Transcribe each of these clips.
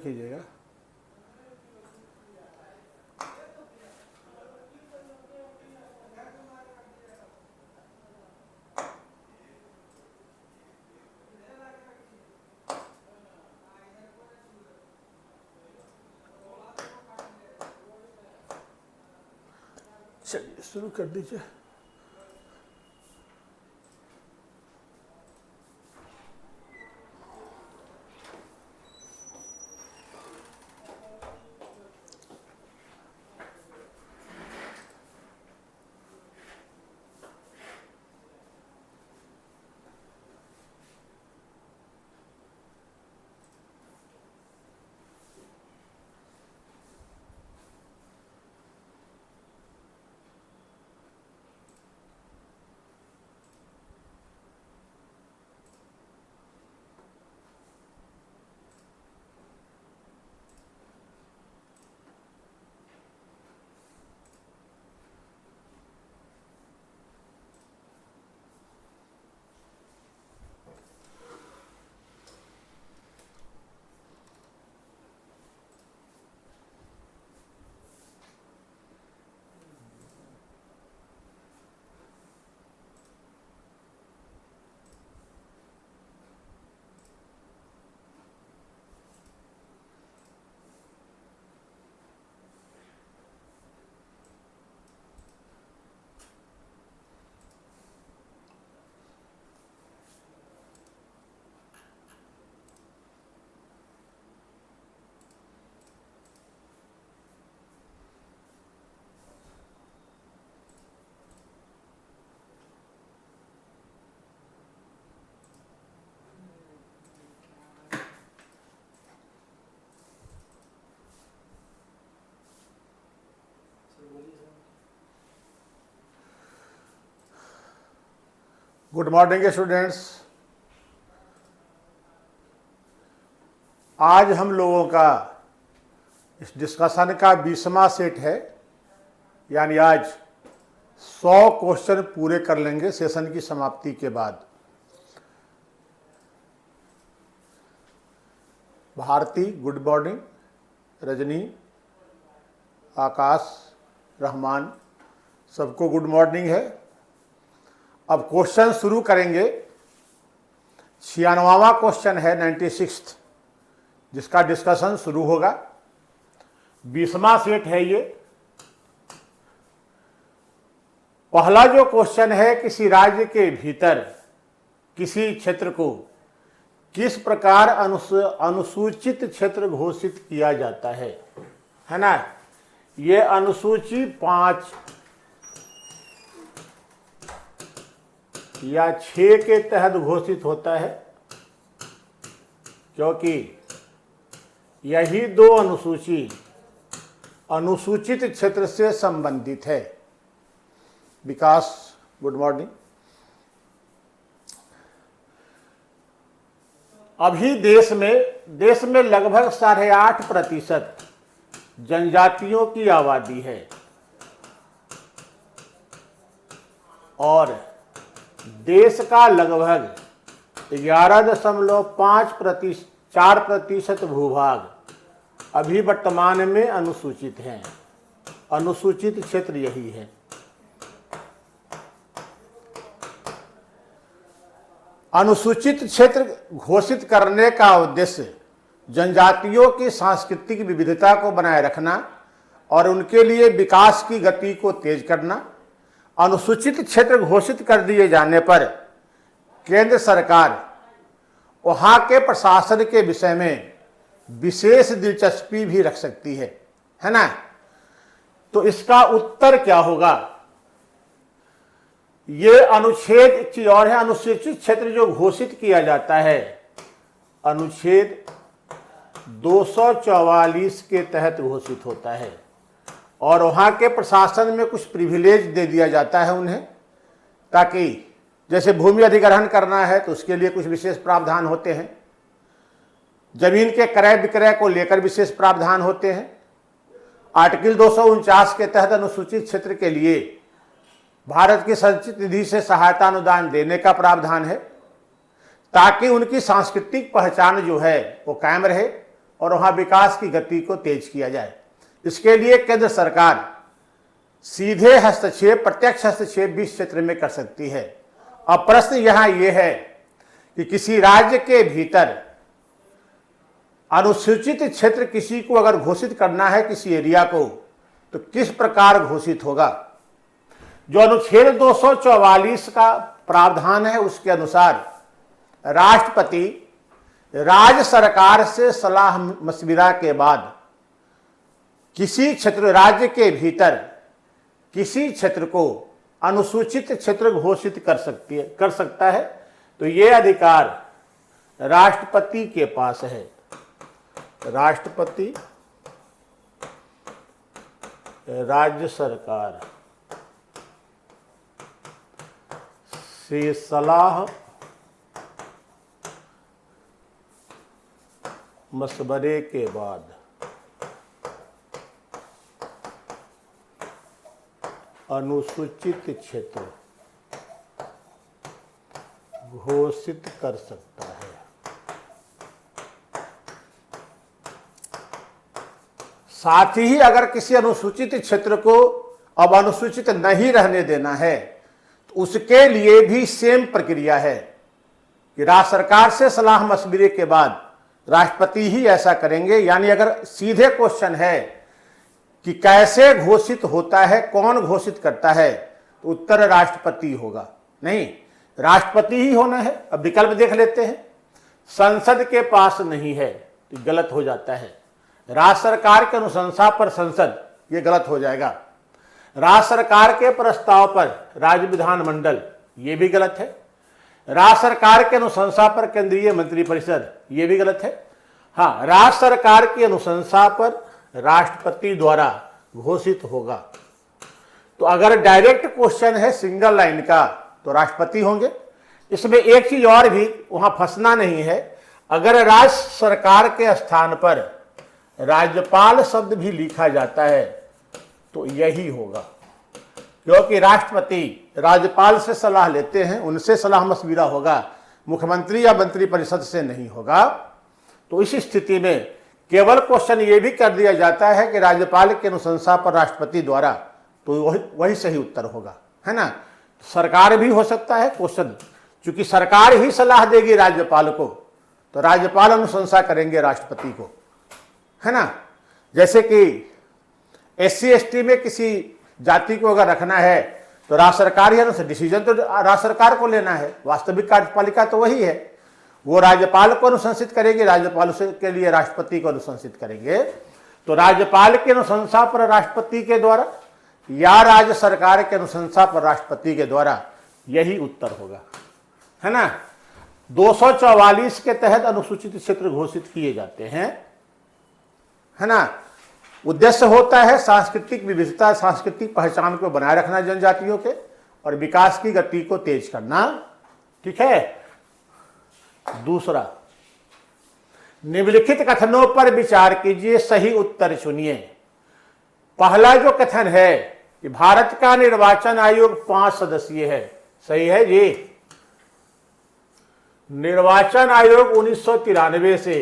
कीजिएगा। चलिए शुरू कर दीजिए। Good morning students. आज हम लोगों का इस डिस्कशन का 20वां सेट है, यानी आज 100 क्वेश्चन पूरे कर लेंगे सेशन की समाप्ति के बाद। भारती गुड मॉर्निंग, रजनी, आकाश, रहमान, सबको गुड मॉर्निंग है। अब क्वेश्चन शुरू करेंगे। 96वां क्वेश्चन है 96th, जिसका डिस्कशन शुरू होगा। 20वां सेट है ये। पहला जो क्वेश्चन है, किसी राज्य के भीतर किसी क्षेत्र को किस प्रकार अनुसूचित क्षेत्र घोषित किया जाता है ना। ये अनुसूची 5 या 6 के तहत घोषित होता है, क्योंकि यही दो अनुसूची अनुसूचित क्षेत्र से संबंधित है। विकास गुड मॉर्निंग। अभी देश में लगभग 8.5% जनजातियों की आबादी है और देश का लगभग 11.4% भूभाग अभी वर्तमान में अनुसूचित हैं। अनुसूचित क्षेत्र यही है। अनुसूचित क्षेत्र घोषित करने का उद्देश्य जनजातियों की सांस्कृतिक विविधता को बनाए रखना और उनके लिए विकास की गति को तेज करना। अनुसूचित क्षेत्र घोषित कर दिए जाने पर केंद्र सरकार वहाँ के प्रशासन के विषय में विशेष दिलचस्पी भी रख सकती है ना। तो इसका उत्तर क्या होगा? ये अनुच्छेद एक चीज और है। अनुसूचित क्षेत्र जो घोषित किया जाता है अनुच्छेद 244 के तहत घोषित होता है और वहाँ के प्रशासन में कुछ प्रिविलेज दे दिया जाता है उन्हें, ताकि जैसे भूमि अधिग्रहण करना है तो उसके लिए कुछ विशेष प्रावधान होते हैं। जमीन के क्रय विक्रय को लेकर विशेष प्रावधान होते हैं। आर्टिकल 249 के तहत अनुसूचित क्षेत्र के लिए भारत की संचित निधि से सहायता अनुदान देने का प्रावधान है, ताकि उनकी सांस्कृतिक पहचान जो है वो कायम रहे और वहां विकास की गति को तेज किया जाए। इसके लिए केंद्र सरकार सीधे हस्तक्षेप, प्रत्यक्ष हस्तक्षेप भी क्षेत्र में कर सकती है। अब प्रश्न यहां यह है कि किसी राज्य के भीतर अनुसूचित क्षेत्र किसी को अगर घोषित करना है, किसी एरिया को, तो किस प्रकार घोषित होगा। जो अनुच्छेद 244 का प्रावधान है उसके अनुसार राष्ट्रपति राज्य सरकार से सलाह मशविरा के बाद किसी क्षेत्र, राज्य के भीतर किसी क्षेत्र को अनुसूचित क्षेत्र घोषित कर सकता है। तो यह अधिकार राष्ट्रपति के पास है। राष्ट्रपति राज्य सरकार से सलाह मशवरे के बाद अनुसूचित क्षेत्र घोषित कर सकता है। साथ ही अगर किसी अनुसूचित क्षेत्र को अब अनुसूचित नहीं रहने देना है तो उसके लिए भी सेम प्रक्रिया है कि राज्य सरकार से सलाह मशविरे के बाद राष्ट्रपति ही ऐसा करेंगे। यानी अगर सीधे क्वेश्चन है कि कैसे घोषित होता है, कौन घोषित करता है, तो उत्तर राष्ट्रपति होगा। नहीं, राष्ट्रपति ही होना है। अब विकल्प देख लेते हैं। संसद के पास नहीं है तो गलत हो जाता है। राज्य सरकार के अनुशंसा पर संसद, ये गलत हो जाएगा। राज्य सरकार के प्रस्ताव पर राज्य विधानमंडल, ये भी गलत है। राज्य सरकार के अनुशंसा पर केंद्रीय मंत्रिपरिषद, ये भी गलत है। हाँ, राज्य सरकार की अनुशंसा पर राष्ट्रपति द्वारा घोषित होगा। तो अगर डायरेक्ट क्वेश्चन है सिंगल लाइन का तो राष्ट्रपति होंगे। इसमें एक चीज और भी, वहां फंसना नहीं है। अगर राज्य सरकार के स्थान पर राज्यपाल शब्द भी लिखा जाता है तो यही होगा, क्योंकि राष्ट्रपति राज्यपाल से सलाह लेते हैं, उनसे सलाह मशविरा होगा, मुख्यमंत्री या मंत्रिपरिषद से नहीं होगा। तो इस स्थिति में केवल क्वेश्चन ये भी कर दिया जाता है कि राज्यपाल की अनुशंसा पर राष्ट्रपति द्वारा, तो वही सही उत्तर होगा, है ना। सरकार भी हो सकता है क्वेश्चन, क्योंकि सरकार ही सलाह देगी राज्यपाल को, तो राज्यपाल अनुशंसा करेंगे राष्ट्रपति को, है ना। जैसे कि SC ST में किसी जाति को अगर रखना है तो राज्य सरकार ही, डिसीजन तो राज्य सरकार को लेना है, वास्तविक कार्यपालिका तो वही है। वो राज्यपाल को अनुशंसित करेंगे, राज्यपाल के लिए राष्ट्रपति को अनुशंसित करेंगे। तो राज्यपाल की अनुशंसा पर राष्ट्रपति के द्वारा या राज्य सरकार के अनुशंसा पर राष्ट्रपति के द्वारा, यही उत्तर होगा, है ना। 244 के तहत अनुसूचित क्षेत्र घोषित किए जाते हैं, है ना। उद्देश्य होता है सांस्कृतिक विविधता, सांस्कृतिक पहचान को बनाए रखना जनजातियों के, और विकास की गति को तेज करना। ठीक है। दूसरा, निम्नलिखित कथनों पर विचार कीजिए, सही उत्तर चुनिए। पहला जो कथन है कि भारत का निर्वाचन आयोग 5 सदस्यीय है, सही है जी। निर्वाचन आयोग 1993 से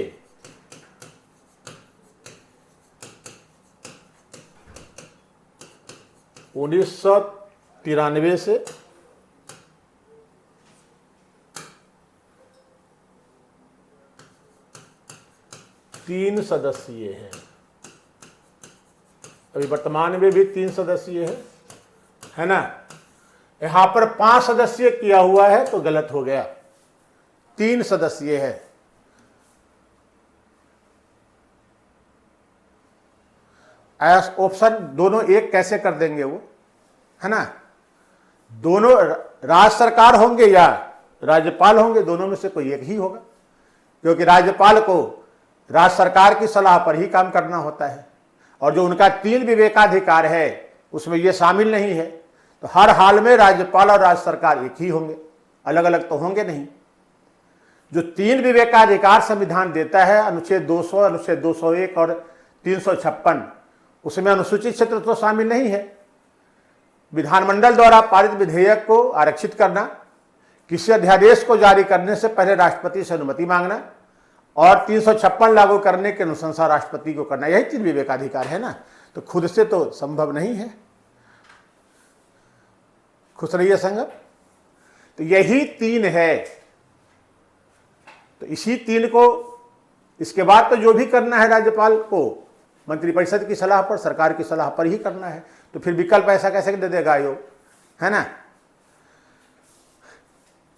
1993 से 3 सदस्यीय है। अभी वर्तमान में भी 3 सदस्यीय है ना। यहां पर 5 सदस्यीय किया हुआ है तो गलत हो गया, 3 सदस्यीय है। ऑप्शन दोनों एक कैसे कर देंगे वो, है ना। दोनों राज्य सरकार होंगे या राज्यपाल होंगे, दोनों में से कोई एक ही होगा, क्योंकि राज्यपाल को राज्य सरकार की सलाह पर ही काम करना होता है, और जो उनका 3 विवेकाधिकार है उसमें ये शामिल नहीं है। तो हर हाल में राज्यपाल और राज्य सरकार एक ही होंगे, अलग अलग तो होंगे नहीं। जो 3 विवेकाधिकार संविधान देता है, अनुच्छेद 200, अनुच्छेद 201 और 356, उसमें अनुसूचित क्षेत्र तो शामिल नहीं है। विधानमंडल द्वारा पारित विधेयक को आरक्षित करना, किसी अध्यादेश को जारी करने से पहले राष्ट्रपति से अनुमति मांगना, और 356 लागू करने की अनुशंसा राष्ट्रपति को करना, यही 3 विवेकाधिकार है ना। तो खुद से तो संभव नहीं है। खुश रहिए संगम। तो यही 3 है। तो इसी 3 को, इसके बाद तो जो भी करना है राज्यपाल को मंत्रिपरिषद की सलाह पर, सरकार की सलाह पर ही करना है। तो फिर विकल्प ऐसा कैसे दे देगा आयोग, है ना।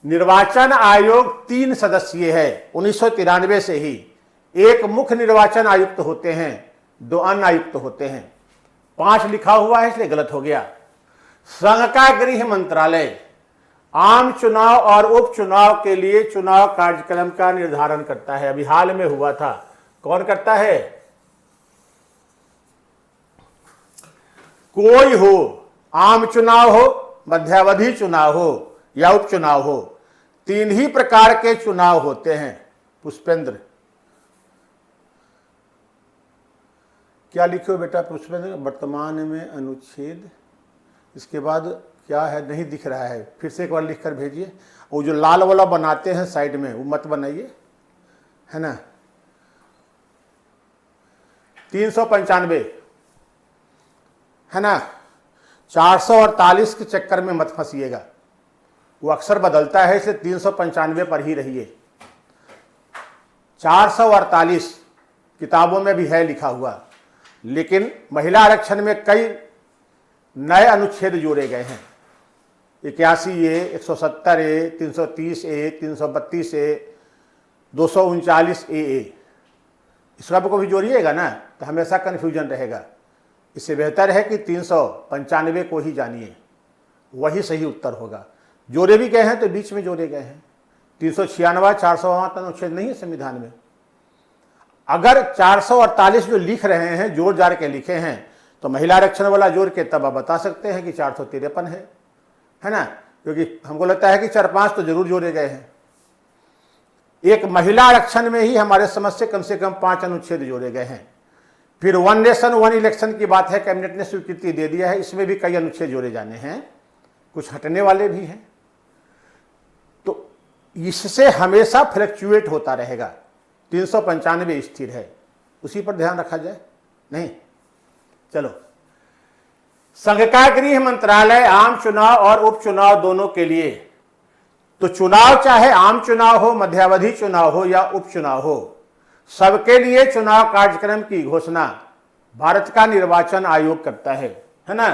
निर्वाचन आयोग 3 सदस्यीय है 1993 से ही। एक मुख्य निर्वाचन आयुक्त होते हैं, 2 अन्य आयुक्त होते हैं। 5 लिखा हुआ है इसलिए गलत हो गया। संघ का गृह मंत्रालय आम चुनाव और उपचुनाव के लिए चुनाव कार्यक्रम का निर्धारण करता है। अभी हाल में हुआ था। कौन करता है? कोई हो, आम चुनाव हो, मध्यावधि चुनाव हो या उपचुनाव हो, 3 ही प्रकार के चुनाव होते हैं। पुष्पेंद्र, क्या लिखे हो बेटा पुष्पेंद्र? वर्तमान में अनुच्छेद, इसके बाद क्या है नहीं दिख रहा है, फिर से एक बार लिख कर भेजिए। वो जो लाल वाला बनाते हैं साइड में वो मत बनाइए, है ना। 395 है ना। 448 के चक्कर में मत फंसिएगा, वो अक्सर बदलता है, इसलिए 395 पर ही रहिए। 448 किताबों में भी है लिखा हुआ, लेकिन महिला आरक्षण में कई नए अनुच्छेद जोड़े गए हैं। 81A, 170A, 330A, 332A, 239AA। इस सब को भी जोड़िएगा ना तो हमेशा कन्फ्यूजन रहेगा। इससे बेहतर है कि 395 को ही जानिए, वही सही उत्तर होगा। जोड़े भी गए हैं तो बीच में जोड़े गए हैं। 396, 400 अनुच्छेद नहीं है संविधान में। अगर 448 जो लिख रहे हैं जोड़ जाड़ के लिखे हैं तो महिला आरक्षण वाला जोड़ के तब आप बता सकते हैं कि 453 है ना। क्योंकि हमको लगता है कि 4-5 तो जरूर जोड़े गए हैं। एक महिला आरक्षण में ही हमारे समझ से कम 5 अनुच्छेद जोड़े गए हैं। फिर 1 नेशन 1 इलेक्शन की बात है, कैबिनेट ने स्वीकृति दे दिया है, इसमें भी कई अनुच्छेद जोड़े जाने हैं, कुछ हटने वाले भी हैं। तो इससे हमेशा फ्लक्चुएट होता रहेगा। 395 स्थिर है, उसी पर ध्यान रखा जाए। नहीं, चलो। संघ का गृह मंत्रालय आम चुनाव और उपचुनाव दोनों के लिए, तो चुनाव चाहे आम चुनाव हो, मध्यावधि चुनाव हो या उपचुनाव हो, सबके लिए चुनाव कार्यक्रम की घोषणा भारत का निर्वाचन आयोग करता है ना।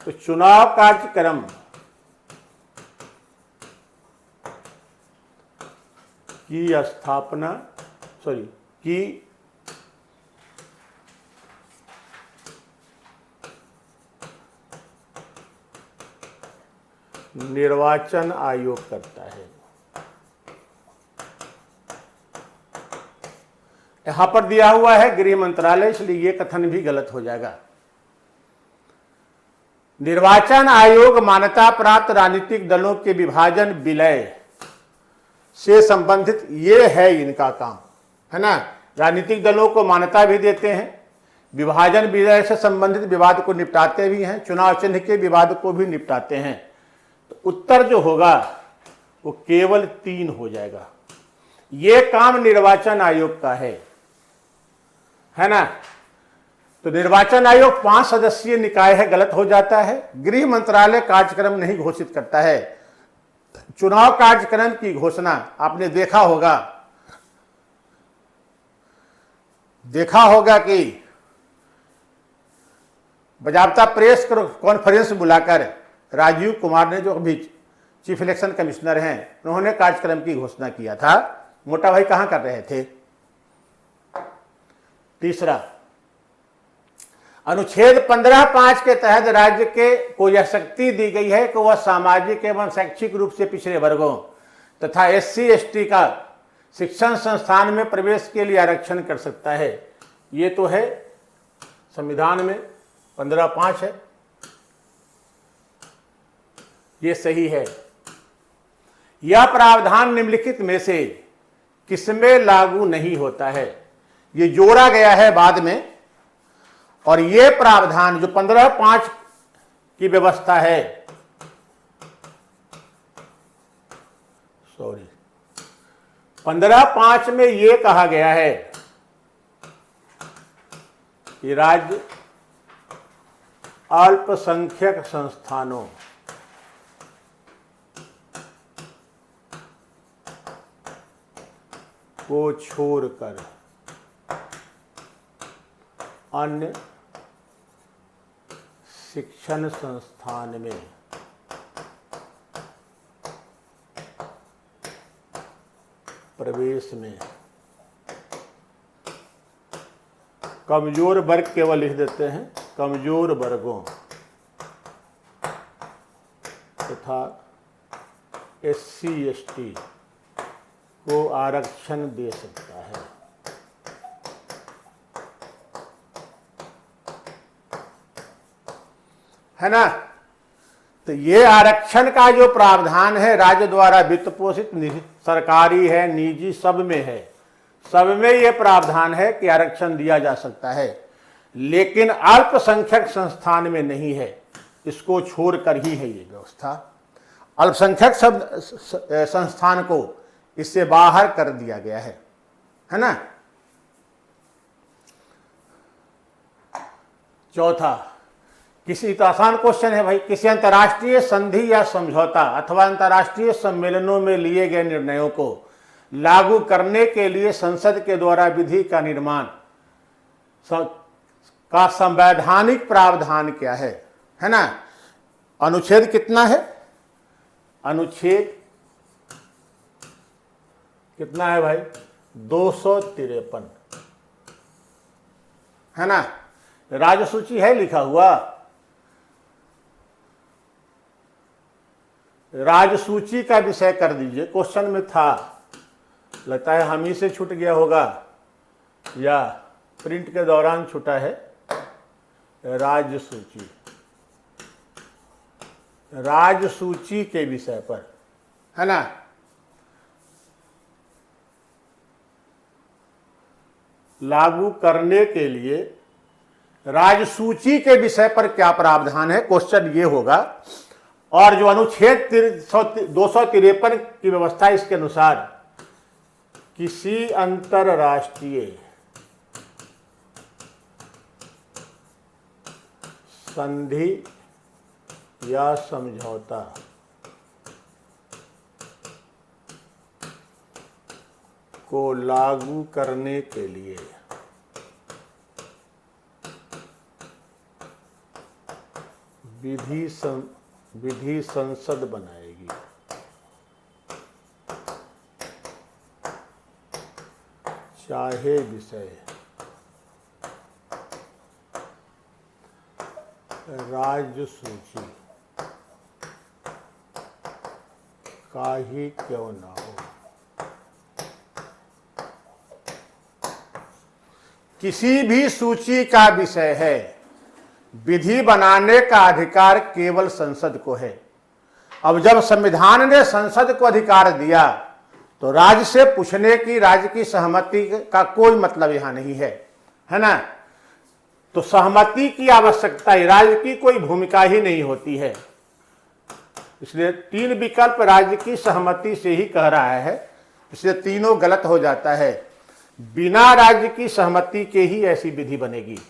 तो चुनाव कार्यक्रम की स्थापना की निर्वाचन आयोग करता है। यहां पर दिया हुआ है गृह मंत्रालय, इसलिए यह कथन भी गलत हो जाएगा। निर्वाचन आयोग मान्यता प्राप्त राजनीतिक दलों के विभाजन विलय से संबंधित ये है इनका काम, है ना। राजनीतिक दलों को मान्यता भी देते हैं, विभाजन विलय से संबंधित विवाद को निपटाते भी हैं, चुनाव चिन्ह के विवाद को भी निपटाते हैं। तो उत्तर जो होगा वो केवल 3 हो जाएगा। ये काम निर्वाचन आयोग का है ना। तो निर्वाचन आयोग 5 सदस्यीय निकाय है, गलत हो जाता है। गृह मंत्रालय कार्यक्रम नहीं घोषित करता है। चुनाव कार्यक्रम की घोषणा आपने देखा होगा कि बाजाबता प्रेस कॉन्फ्रेंस बुलाकर राजीव कुमार ने, जो अभी चीफ इलेक्शन कमिश्नर हैं, उन्होंने कार्यक्रम की घोषणा किया था। मोटा भाई कहां कर रहे थे? तीसरा, अनुच्छेद 15(5) के तहत राज्य के को यह शक्ति दी गई है कि वह सामाजिक एवं शैक्षिक रूप से पिछड़े वर्गों तथा SC/ST का शिक्षण संस्थान में प्रवेश के लिए आरक्षण कर सकता है। ये तो है संविधान में 15(5) है, ये सही है। यह प्रावधान निम्नलिखित में से किसमें लागू नहीं होता है? ये जोड़ा गया है बाद में, और ये प्रावधान जो 15(5) की व्यवस्था है, 15(5) में ये कहा गया है कि राज्य अल्पसंख्यक संस्थानों को छोड़कर अन्य शिक्षण संस्थान में प्रवेश में कमजोर वर्ग केवल लिख देते हैं, कमजोर वर्गों तथा SC/ST को आरक्षण दे सकता है ना। तो ये आरक्षण का जो प्रावधान है राज्य द्वारा वित्त पोषित, सरकारी है, निजी, सब में है, सब में ये प्रावधान है कि आरक्षण दिया जा सकता है, लेकिन अल्पसंख्यक संस्थान में नहीं है। इसको छोड़कर ही है ये व्यवस्था। अल्पसंख्यक संस्थान को इससे बाहर कर दिया गया है ना। चौथा, किसी तो आसान क्वेश्चन है भाई, किसी अंतर्राष्ट्रीय संधि या समझौता अथवा अंतर्राष्ट्रीय सम्मेलनों में लिए गए निर्णयों को लागू करने के लिए संसद के द्वारा विधि का निर्माण का संवैधानिक प्रावधान क्या है ना। अनुच्छेद कितना है? अनुच्छेद कितना है भाई? 253 है ना। राजसूची है लिखा हुआ, राजसूची का विषय कर दीजिए। क्वेश्चन में था, लगता है हम ही से छूट गया होगा या प्रिंट के दौरान छूटा है। राजसूची, राजसूची के विषय पर है ना। लागू करने के लिए राजसूची के विषय पर क्या प्रावधान है, क्वेश्चन ये होगा। और जो अनुच्छेद 253 की व्यवस्था, इसके अनुसार किसी अंतरराष्ट्रीय संधि या समझौता को लागू करने के लिए विधि संसद बनाएगी। चाहे विषय राजसूची का ही क्यों ना हो। किसी भी सूची का विषय है, विधि बनाने का अधिकार केवल संसद को है। अब जब संविधान ने संसद को अधिकार दिया तो राज्य से पूछने की, राज्य की सहमति का कोई मतलब यहां नहीं है ना। तो सहमति की आवश्यकता, राज्य की कोई भूमिका ही नहीं होती है। इसलिए 3 विकल्प राज्य की सहमति से ही कह रहा है, इसलिए तीनों गलत हो जाता है। बिना राज्य की सहमति के ही ऐसी विधि बनेगी,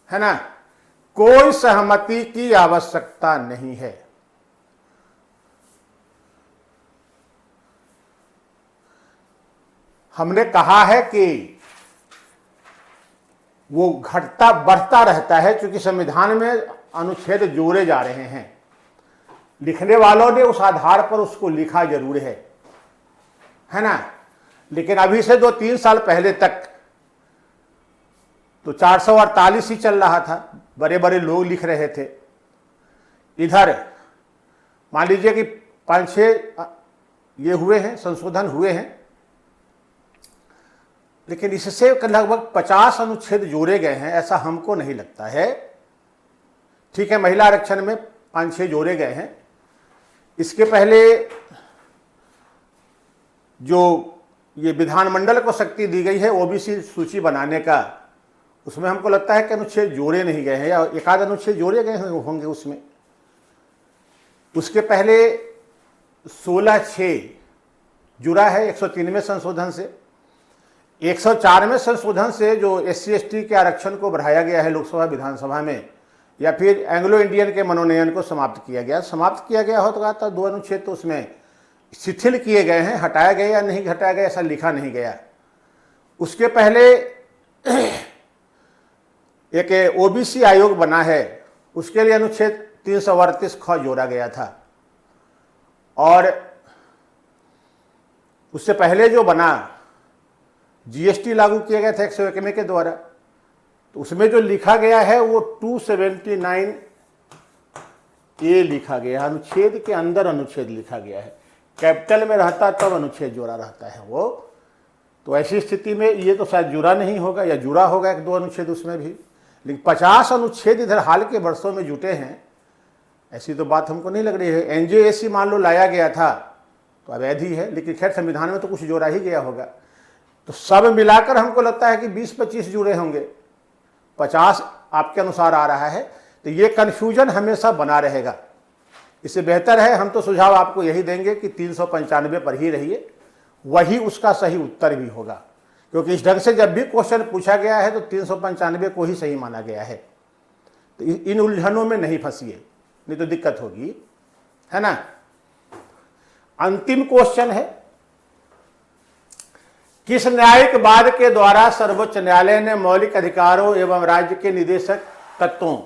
है ना। कोई सहमति की आवश्यकता नहीं है। हमने कहा है कि वो घटता बढ़ता रहता है क्योंकि संविधान में अनुच्छेद जोड़े जा रहे हैं। लिखने वालों ने उस आधार पर उसको लिखा जरूर है ना। लेकिन अभी से 2-3 साल पहले तक तो 448 ही चल रहा था, बड़े बड़े लोग लिख रहे थे। इधर मान लीजिए कि 5-6 ये हुए हैं, संशोधन हुए हैं, लेकिन इससे लगभग 50 अनुच्छेद जोड़े गए हैं, ऐसा हमको नहीं लगता है। ठीक है, महिला आरक्षण में 5-6 जोड़े गए हैं। इसके पहले जो ये विधानमंडल को शक्ति दी गई है ओबीसी सूची बनाने का, उसमें हमको लगता है कि अनुच्छेद जोड़े नहीं गए हैं या एक आध अनुच्छेद जोड़े गए होंगे उसमें। उसके पहले 16(6) जुड़ा है 103वें संशोधन से। 104वें संशोधन से जो SC/ST के आरक्षण को बढ़ाया गया है लोकसभा विधानसभा में, या फिर एंग्लो इंडियन के मनोनयन को समाप्त किया गया होता तो 2 अनुच्छेद तो उसमें शिथिल किए गए हैं, हटाया गया या नहीं हटाया गया ऐसा लिखा नहीं गया। उसके पहले एक OBC आयोग बना है, उसके लिए अनुच्छेद 338 ख जोड़ा गया था, और उससे पहले जो बना GST लागू किया गया था 101 के द्वारा, तो उसमें जो लिखा गया है वो 279A लिखा गया है, अनुच्छेद के अंदर अनुच्छेद लिखा गया है, कैपिटल में रहता तब अनुच्छेद जुड़ा रहता है वो। तो ऐसी स्थिति में ये तो शायद जुड़ा नहीं होगा, या जुड़ा होगा 1-2 अनुच्छेद उसमें भी, लेकिन 50 अनुच्छेद इधर हाल के वर्षों में जुटे हैं, ऐसी तो बात हमको नहीं लग रही है। NJAC मान लो लाया गया था तो अवैध ही है, लेकिन खैर संविधान में तो कुछ जोड़ा ही गया होगा, तो सब मिलाकर हमको लगता है कि 20-25 जुड़े होंगे, 50 आपके अनुसार आ रहा है, तो ये कन्फ्यूजन हमेशा बना रहेगा। इससे बेहतर है, हम तो सुझाव आपको यही देंगे कि 395 पर ही रहिए, वही उसका सही उत्तर भी होगा, क्योंकि इस ढंग से जब भी क्वेश्चन पूछा गया है तो 395 को ही सही माना गया है। तो इन उलझनों में नहीं फंसिए, नहीं तो दिक्कत होगी, है ना। अंतिम क्वेश्चन है, किस न्यायिक वाद के द्वारा सर्वोच्च न्यायालय ने मौलिक अधिकारों एवं राज्य के निदेशक तत्वों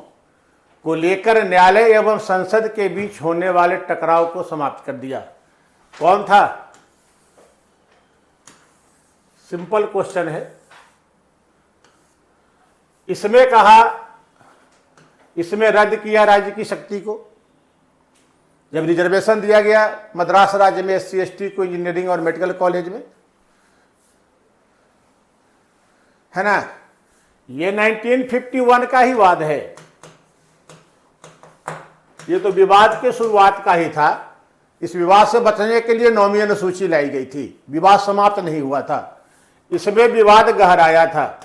को लेकर न्यायालय एवं संसद के बीच होने वाले टकराव को समाप्त कर दिया? कौन था? सिंपल क्वेश्चन है। इसमें कहा, इसमें रद्द किया राज्य की शक्ति को, जब रिजर्वेशन दिया गया मद्रास राज्य में SC/ST को इंजीनियरिंग और मेडिकल कॉलेज में, है ना। ये 1951 का ही वाद है, ये तो विवाद के शुरुआत का ही था। इस विवाद से बचने के लिए 9वीं अनुसूची लाई गई थी, विवाद समाप्त नहीं हुआ था, इसमें विवाद गहराया था।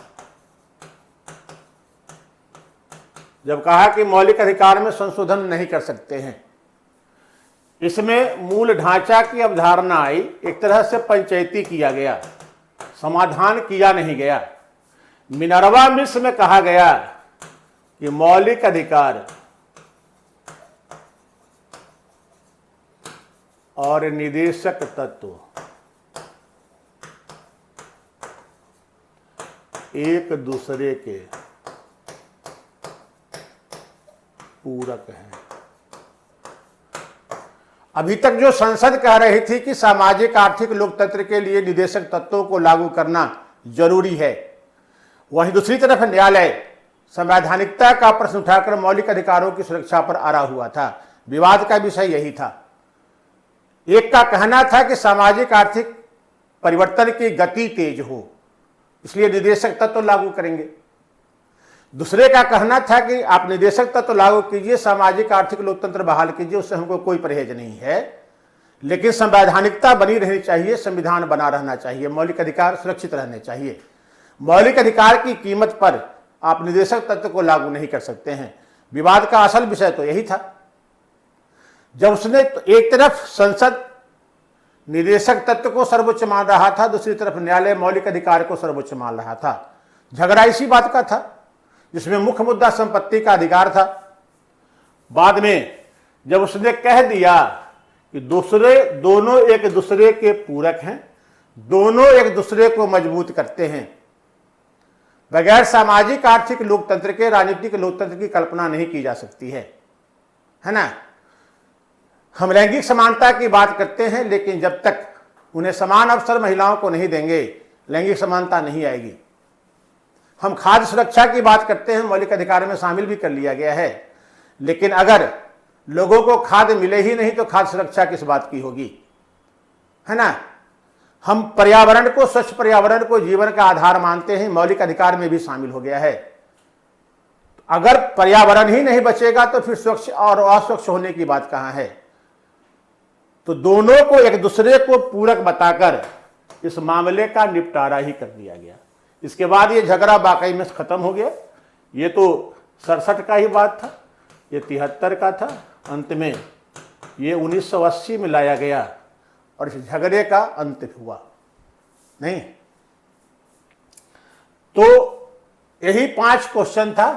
जब कहा कि मौलिक अधिकार में संशोधन नहीं कर सकते हैं, इसमें मूल ढांचा की अवधारणा आई, एक तरह से पंचायती किया गया, समाधान किया नहीं गया। मिनर्वा मिस में कहा गया कि मौलिक अधिकार और निदेशक तत्व एक दूसरे के पूरक हैं। अभी तक जो संसद कह रही थी कि सामाजिक आर्थिक लोकतंत्र के लिए निदेशक तत्वों को लागू करना जरूरी है, वहीं दूसरी तरफ न्यायालय संवैधानिकता का प्रश्न उठाकर मौलिक अधिकारों की सुरक्षा पर अड़ा हुआ था। विवाद का विषय यही था। एक का कहना था कि सामाजिक आर्थिक परिवर्तन की गति तेज हो, इसलिए निदेशक तत्व लागू करेंगे। दूसरे का कहना था कि आप निदेशक तत्व लागू कीजिए, सामाजिक आर्थिक लोकतंत्र बहाल कीजिए, उससे हमको कोई परहेज नहीं है, लेकिन संवैधानिकता बनी रहनी चाहिए, संविधान बना रहना चाहिए, मौलिक अधिकार सुरक्षित रहने चाहिए। मौलिक अधिकार की कीमत पर आप निदेशक तत्व को लागू नहीं कर सकते हैं। विवाद का असल विषय तो यही था। जब उसने एक तरफ संसद निदेशक तत्व को सर्वोच्च मान रहा था, दूसरी तरफ न्यायालय मौलिक अधिकार को सर्वोच्च मान रहा था। झगड़ा इसी बात का था, जिसमें मुख्य मुद्दा संपत्ति का अधिकार था। बाद में जब उसने कह दिया कि दोनों एक दूसरे के पूरक हैं, दोनों एक दूसरे को मजबूत करते हैं, बगैर सामाजिक आर्थिक लोकतंत्र के राजनीतिक लोकतंत्र की कल्पना नहीं की जा सकती है ना। हम लैंगिक समानता की बात करते हैं, लेकिन जब तक उन्हें समान अवसर महिलाओं को नहीं देंगे, लैंगिक समानता नहीं आएगी। हम खाद्य सुरक्षा की बात करते हैं, मौलिक अधिकार में शामिल भी कर लिया गया है, लेकिन अगर लोगों को खाद्य मिले ही नहीं तो खाद्य सुरक्षा किस बात की होगी, है ना। हम पर्यावरण को, स्वच्छ पर्यावरण को जीवन का आधार मानते हैं, मौलिक अधिकार में भी शामिल हो गया है। अगर पर्यावरण ही नहीं बचेगा तो फिर स्वच्छ और अस्वच्छ होने की बात कहां है। तो दोनों को एक दूसरे को पूरक बताकर इस मामले का निपटारा ही कर दिया गया। इसके बाद ये झगड़ा वाकई में खत्म हो गया। ये तो 67 का ही बात था, ये 73 का था, अंत में ये 1980 में लाया गया और इस झगड़े का अंत हुआ नहीं। तो यही 5 क्वेश्चन था।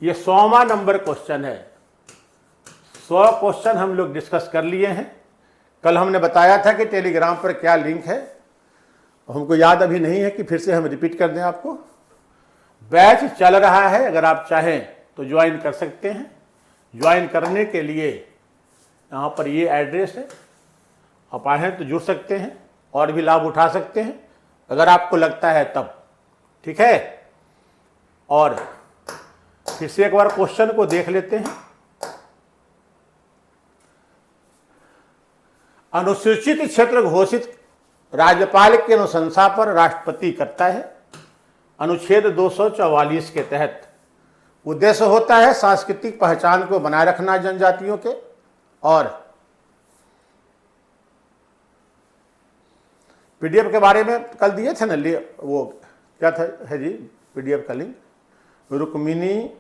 ये 100वां नंबर क्वेश्चन है। 100 क्वेश्चन हम लोग डिस्कस कर लिए हैं। कल हमने बताया था कि टेलीग्राम पर क्या लिंक है, हमको याद अभी नहीं है कि फिर से हम रिपीट कर दें आपको। बैच चल रहा है, अगर आप चाहें तो ज्वाइन कर सकते हैं। ज्वाइन करने के लिए यहाँ पर ये एड्रेस है, आप आएँ तो जुड़ सकते हैं और भी लाभ उठा सकते हैं अगर आपको लगता है तब, ठीक है। और फिर से एक बार क्वेश्चन को देख लेते हैं। अनुसूचित क्षेत्र घोषित राज्यपाल की अनुशंसा पर राष्ट्रपति करता है। अनुच्छेद 244 के तहत उद्देश्य होता है सांस्कृतिक पहचान को बनाए रखना जनजातियों के। और पीडीएफ के बारे में कल दिए थे ना, वो क्या था है जी पीडीएफ का लिंक, रुक्मिणी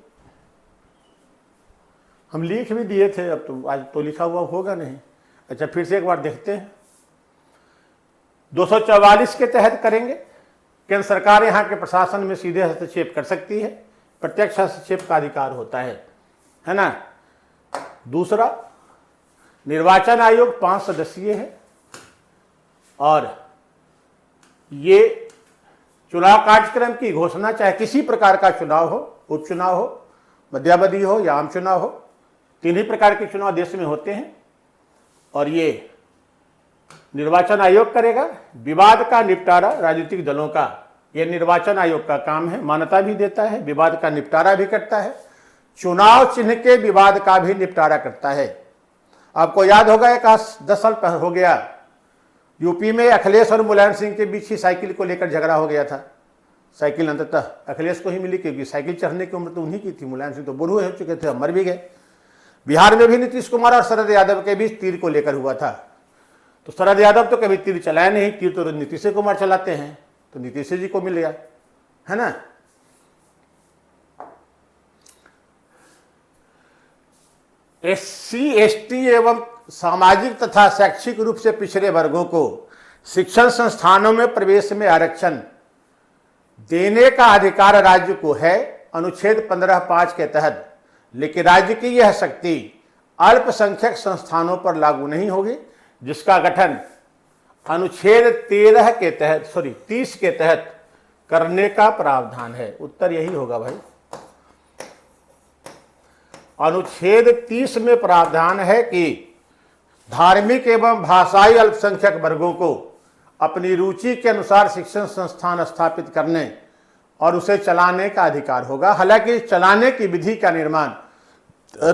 हम लिख भी दिए थे, अब तो आज तो लिखा हुआ होगा नहीं। अच्छा फिर से एक बार देखते हैं। 244 के तहत करेंगे। केंद्र सरकार यहाँ के प्रशासन में सीधे हस्तक्षेप कर सकती है, प्रत्यक्ष हस्तक्षेप का अधिकार होता है ना। दूसरा, निर्वाचन आयोग 5 सदस्यीय है और ये चुनाव कार्यक्रम की घोषणा चाहे किसी प्रकार का चुनाव हो, उपचुनाव हो, मध्यावधि हो या आम चुनाव हो, 3 ही प्रकार के चुनाव देश में होते हैं और ये निर्वाचन आयोग करेगा। विवाद का निपटारा राजनीतिक दलों का ये निर्वाचन आयोग का काम है, मान्यता भी देता है, विवाद का निपटारा भी करता है, चुनाव चिन्ह के विवाद का भी निपटारा करता है। आपको याद होगा एक 10 साल पहले हो गया, यूपी में अखिलेश और मुलायम सिंह के बीच ही साइकिल को लेकर झगड़ा हो गया था। साइकिल अंततः अखिलेश को ही मिली क्योंकि साइकिल चढ़ने की उम्र तो उन्हीं की थी, मुलायम सिंह तो बूढ़े हो चुके थे, मर भी गए। बिहार में भी नीतीश कुमार और शरद यादव के बीच तीर को लेकर हुआ था। तो शरद यादव तो कभी तीर चलाया नहीं, तीर तो नीतीश कुमार चलाते हैं, तो नीतीश जी को मिल गया, है ना। SC ST एवं सामाजिक तथा शैक्षिक रूप से पिछड़े वर्गों को शिक्षण संस्थानों में प्रवेश में आरक्षण देने का अधिकार राज्य को है अनुच्छेद 15(5) के तहत, लेकिन राज्य की यह शक्ति अल्पसंख्यक संस्थानों पर लागू नहीं होगी, जिसका गठन अनुच्छेद 30 के तहत करने का प्रावधान है। उत्तर यही होगा भाई। अनुच्छेद 30 में प्रावधान है कि धार्मिक एवं भाषाई अल्पसंख्यक वर्गों को अपनी रुचि के अनुसार शिक्षण संस्थान स्थापित करने और उसे चलाने का अधिकार होगा। हालांकि चलाने की विधि का निर्माण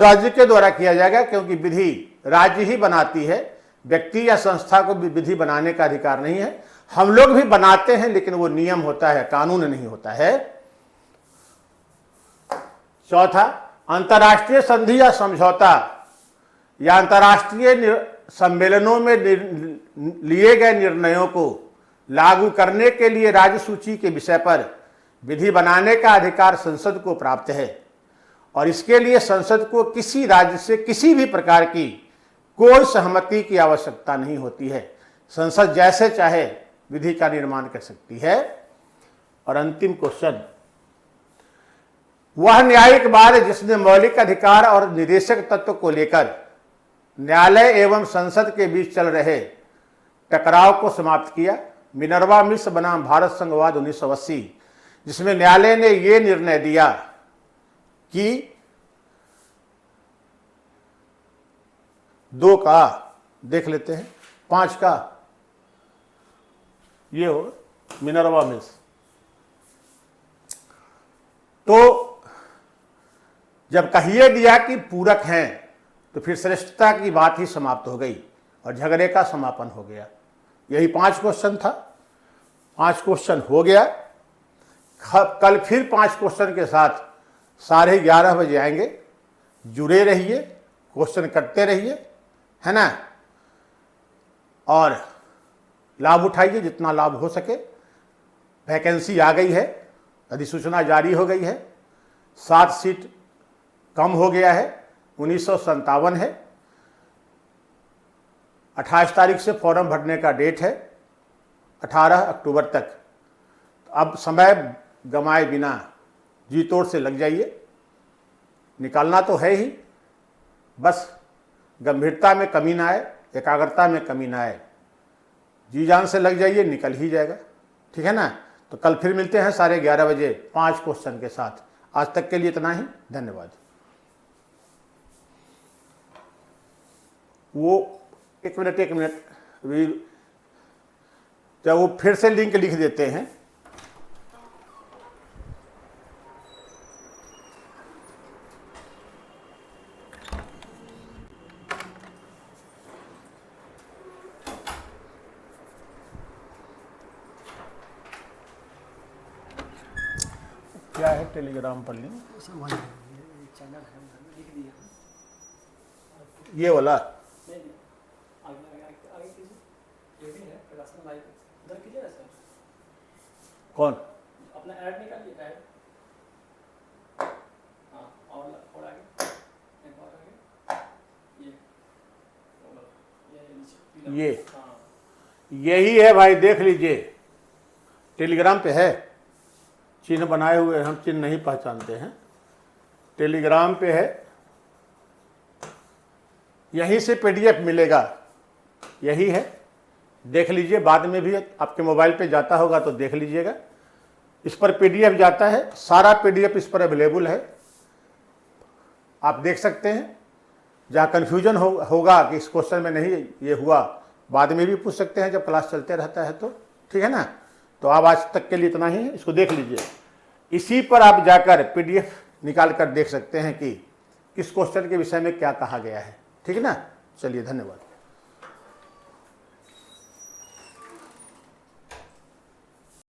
राज्य के द्वारा किया जाएगा, क्योंकि विधि राज्य ही बनाती है, व्यक्ति या संस्था को भी विधि बनाने का अधिकार नहीं है। हम लोग भी बनाते हैं लेकिन वो नियम होता है, कानून नहीं होता है। चौथा, अंतर्राष्ट्रीय संधि या समझौता या अंतर्राष्ट्रीय सम्मेलनों में लिए गए निर्णयों को लागू करने के लिए राज्य सूची के विषय पर विधि बनाने का अधिकार संसद को प्राप्त है और इसके लिए संसद को किसी राज्य से किसी भी प्रकार की कोई सहमति की आवश्यकता नहीं होती है। संसद जैसे चाहे विधि का निर्माण कर सकती है। और अंतिम क्वेश्चन, वह न्यायिक बार जिसने मौलिक अधिकार और निदेशक तत्व को लेकर न्यायालय एवं संसद के बीच चल रहे टकराव को समाप्त किया। मिनर्वा मिश्र बनाम भारत संघवाद 1980, जिसमें न्यायालय ने यह निर्णय दिया कि 2 का देख लेते हैं, 5 का ये हो मिनर्वा मिश्र। तो जब कहिए दिया कि पूरक हैं तो फिर श्रेष्ठता की बात ही समाप्त हो गई और झगड़े का समापन हो गया। यही 5 क्वेश्चन था। 5 क्वेश्चन हो गया। कल फिर 5 क्वेश्चन के साथ 11:30 बजे आएंगे। जुड़े रहिए, क्वेश्चन करते रहिए, है ना, और लाभ उठाइए जितना लाभ हो सके। वैकेंसी आ गई है, अधिसूचना जारी हो गई है, 7 सीट कम हो गया है, 1957 है। 28 तारीख से फॉर्म भरने का डेट है, 18 अक्टूबर तक। अब समय गंवाए बिना जी तोड़ से लग जाइए, निकालना तो है ही, बस गंभीरता में कमी ना आए, एकाग्रता में कमी ना आए, जी जान से लग जाइए, निकल ही जाएगा। ठीक है ना। तो कल फिर मिलते हैं 11:30 बजे 5 क्वेश्चन के साथ। आज तक के लिए इतना ही, धन्यवाद। वो एक मिनट जब वो फिर से लिंक लिख देते हैं, क्या है टेलीग्राम पर लिंक, चैनल है लिख दिया ये वाला नहीं आगे कीजिए, ये भी है प्रकाशन लाइव उधर कीजिए ना सर, कौन अपना ऐड निकालिए ऐड, हाँ और आगे एक और आगे ये ये हाँ यही है भाई, देख लीजिए टेलीग्राम पे है, चिन्ह बनाए हुए, हम चिन्ह नहीं पहचानते हैं, टेलीग्राम पे है, यहीं से पीडीएफ मिलेगा, यही है, देख लीजिए। बाद में भी आपके मोबाइल पे जाता होगा तो देख लीजिएगा, इस पर पीडीएफ जाता है, सारा पीडीएफ इस पर अवेलेबल है, आप देख सकते हैं। जहाँ कन्फ्यूजन होगा कि इस क्वेश्चन में नहीं ये हुआ, बाद में भी पूछ सकते हैं जब क्लास चलते रहता है तो, ठीक है ना। तो आप आज तक के लिए इतना ही है, इसको देख लीजिए। इसी पर आप जाकर पीडीएफ निकाल कर देख सकते हैं कि किस क्वेश्चन के विषय में क्या कहा गया है, ठीक है ना। चलिए धन्यवाद।